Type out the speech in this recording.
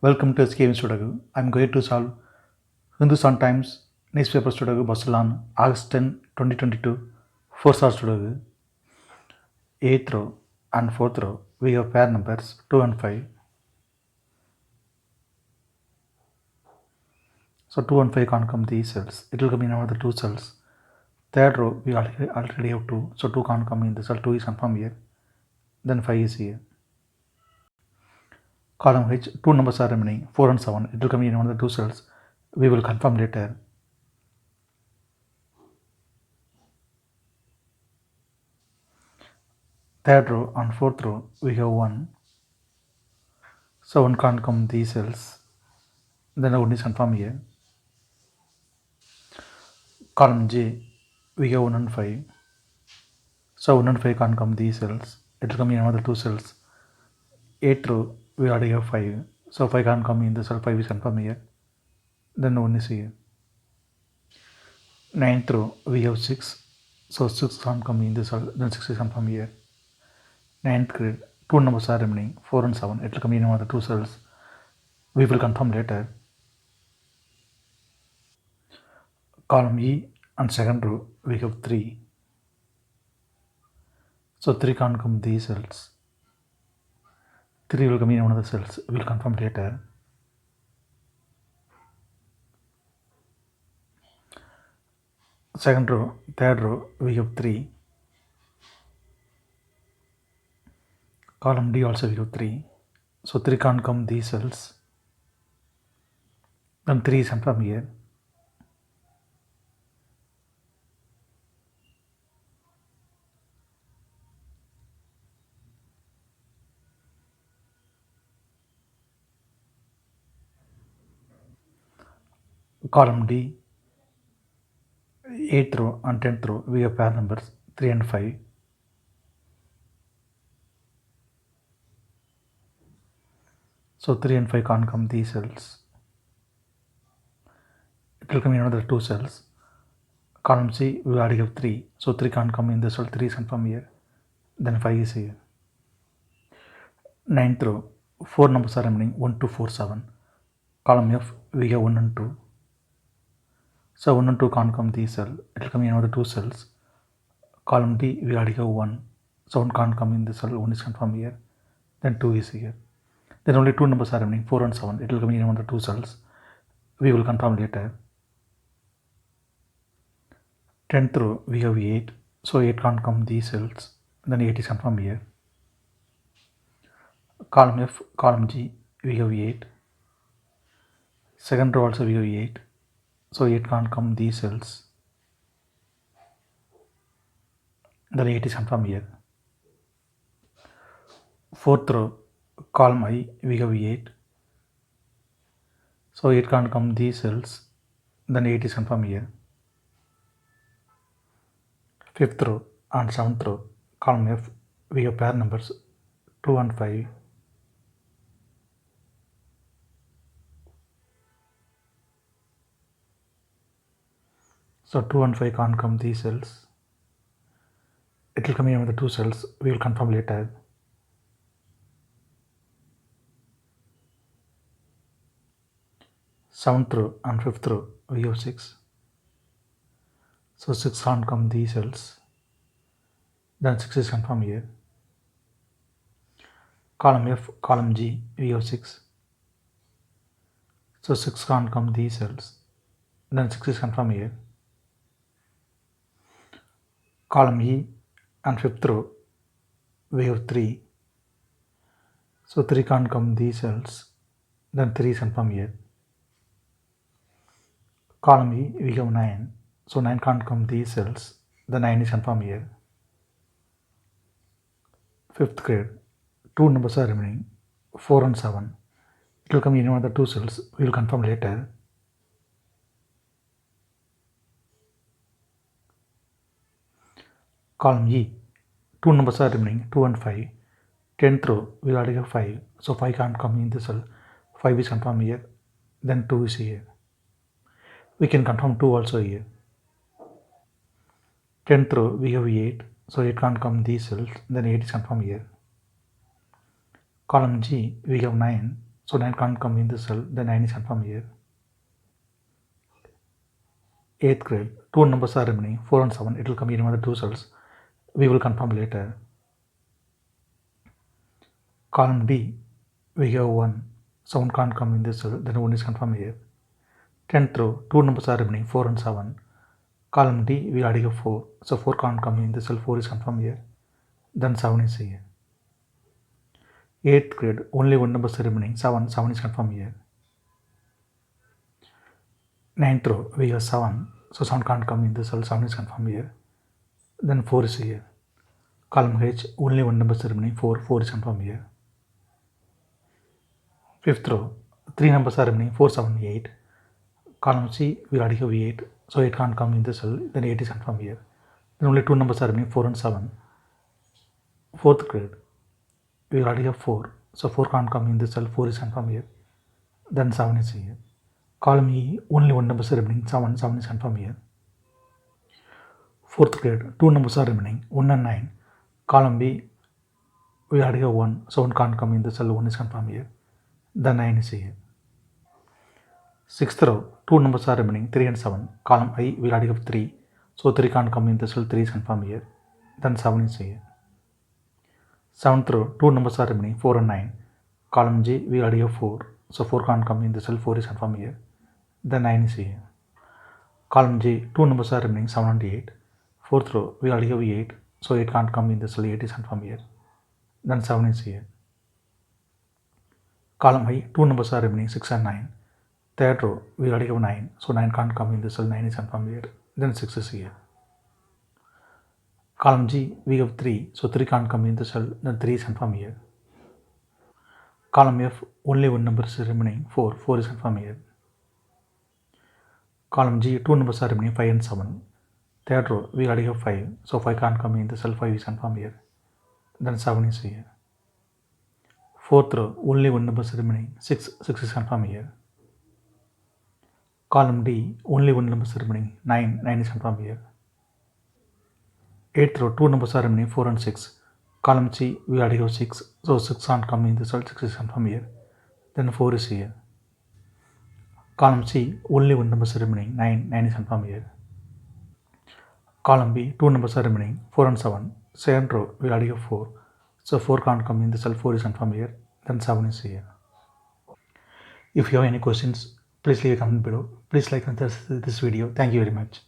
Welcome to SkVm Sudoku. I'm going to solve Hindustan Times newspaper Sudoku Barcelona, August 10, 2022. 4-star Sudoku. 8th row and 4th row, we have pair numbers 2 and 5. So 2 and 5 can't come these cells. It will come in another 2 cells. 3rd row, we already have 2. So 2 can't come in the cell. 2 is confirmed here. Then 5 is here. Column H, 2 numbers are remaining, 4 and 7. It will come in one of the 2 cells. We will confirm later. Third row and 4th row, we have 1. So 1 can't come these cells. Then the 1 is confirmed here. Column J, we have 1 and 5. So 1 and 5 can't come these cells. It will come in another 2 cells. 8th row, we already have 5. So 5 can't come in the cell. 5 is confirmed here. Then 1 is here. 9th row, we have 6. So 6 can't come in the cell. Then 6 is confirmed here. 9th grade, 2 numbers are remaining, 4 and 7. It will come in another 2 cells. We will confirm later. Column E and second row, we have 3. So 3 can't come these cells. 3 will come in one of the cells. We will confirm later. Second row, third row, we have 3. Column D also we have 3. So 3 can't come these cells. Then 3 is confirmed here. Column D, 8th row and 10th row, we have pair numbers 3 and 5. So 3 and 5 can't come these cells. It will come in another 2 cells. Column C, we already have 3. So 3 can't come in the cell. 3 is confirmed here. Then 5 is here. 9th row, 4 numbers are remaining, 1, 2, 4, 7. Column F, we have 1 and 2. So 1 and 2 can't come these cells. It will come in another 2 cells. Column D, we already have 1. So 1 can't come in the cell. 1 is confirmed here. Then 2 is here. Then only 2 numbers are remaining, 4 and 7. It will come in another 2 cells. We will confirm later. 10th row, we have 8. So 8 can't come these cells. Then 8 is confirmed here. Column F, column G, we have 8. Second row also we have 8. So 8 can't come these cells. Then 8 is confirmed here. 4th row, column I, we have 8. So 8 can't come these cells. Then 8 is confirmed here. 5th row and 7th row, column F, we have pair numbers 2 and 5. So 2 and 5 can't come these cells. It will come in with the 2 cells. We will confirm later. Seventh row and 5th row, we have 6. So 6 can't come these cells. Then 6 is confirmed here. Column F, column G, we have 6. So 6 can't come these cells. Then 6 is confirmed here. Column E and 5th row, we have 3. So 3 can't come these cells. Then 3 is confirmed here. Column E, we have 9. So 9 can't come these cells. The 9 is confirmed here. 5th grade, 2 numbers are remaining, 4 and 7. It will come in one of the 2 cells. We will confirm later. Column E, 2 numbers are remaining, 2 and 5. 10th row, we already have 5. So 5 can't come in the cell. 5 is confirmed here. Then 2 is here. We can confirm 2 also here. 10th row, we have 8. So 8 can't come these cells. Then 8 is confirmed here. Column G, we have 9. So 9 can't come in this cell, then 9 is confirmed here. 8th grade, two numbers are remaining, 4 and 7, it will come in another 2 cells. We will confirm later. Column D, we have 1, 7 can't come in this cell, then 1 is confirmed here. 10th row, two numbers are remaining, 4 and 7. Column D, we already have 4, so 4 can't come in this cell, 4 is confirmed here. Then 7 is here. 8th grade, only one number is remaining, 7, 7 is confirmed here. 9th row, we have 7, so 7 can't come in this cell, 7 is confirmed here. Then 4 is here. Column H, only one number is remaining, 4, 4 is confirmed here. 5th row, 3 numbers are remaining, 4, 7, 8. Column C, we already have 8, so 8 can't come in this cell, then 8 is confirmed here. Then only 2 numbers are remaining, 4 and 7. 4th grade, we already have 4, so 4 can't come in this cell, 4 is confirmed here. Then 7 is here. Column E, only one number is remaining, 7, 7 is confirmed here. 4th grade, 2 numbers are remaining, 1 and 9. Column B, we already have 1, so 1 can't come in the cell, 1 is confirmed here. Then 9 is here. 6th row, 2 numbers are remaining, 3 and 7. Column I, we already have 3, so 3 can't come in the cell, 3 is confirmed here. Then 7 is here. 7th row, 2 numbers are remaining, 4 and 9. Column J, we already have 4, so 4 can't come in the cell, 4 is confirmed here. Then 9 is here. Column J, 2 numbers are remaining, 7 and 8. 4th row, we already have 8, so 8 can't come in the cell, 8 is confirmed here. Then 7 is here. Column I, 2 numbers are remaining, 6 and 9. 3rd row, we already have 9, so 9 can't come in the cell, 9 is confirmed here. Then 6 is here. Column G, we have 3, so 3 can't come in the cell, then 3 is confirmed here. Column F, only one number is remaining, 4, 4 is confirmed here. Column G, 2 numbers are remaining, 5 and 7. 3rd row, we already have 5, so 5 can't come in the cell, 5 is confirmed here. Then 7 is here. 4th row, only one number is remaining, 6, 6 is confirmed here. Column D, only one number is remaining, 9, 9 is confirmed here. 8th row, 2 numbers are remaining, 4 and 6. Column C, we already have 6, so 6 can't come in the cell, 6 is confirmed here. Then 4 is here. Column C, only one number is remaining, 9, 9 is confirmed here. Column B, 2 numbers are remaining, 4 and 7. 2nd row, we already have 4, so 4 can't come in the cell, 4 is confirmed here. Then 7 is here. If you have any questions, please leave a comment below. Please like and share this video. Thank you very much.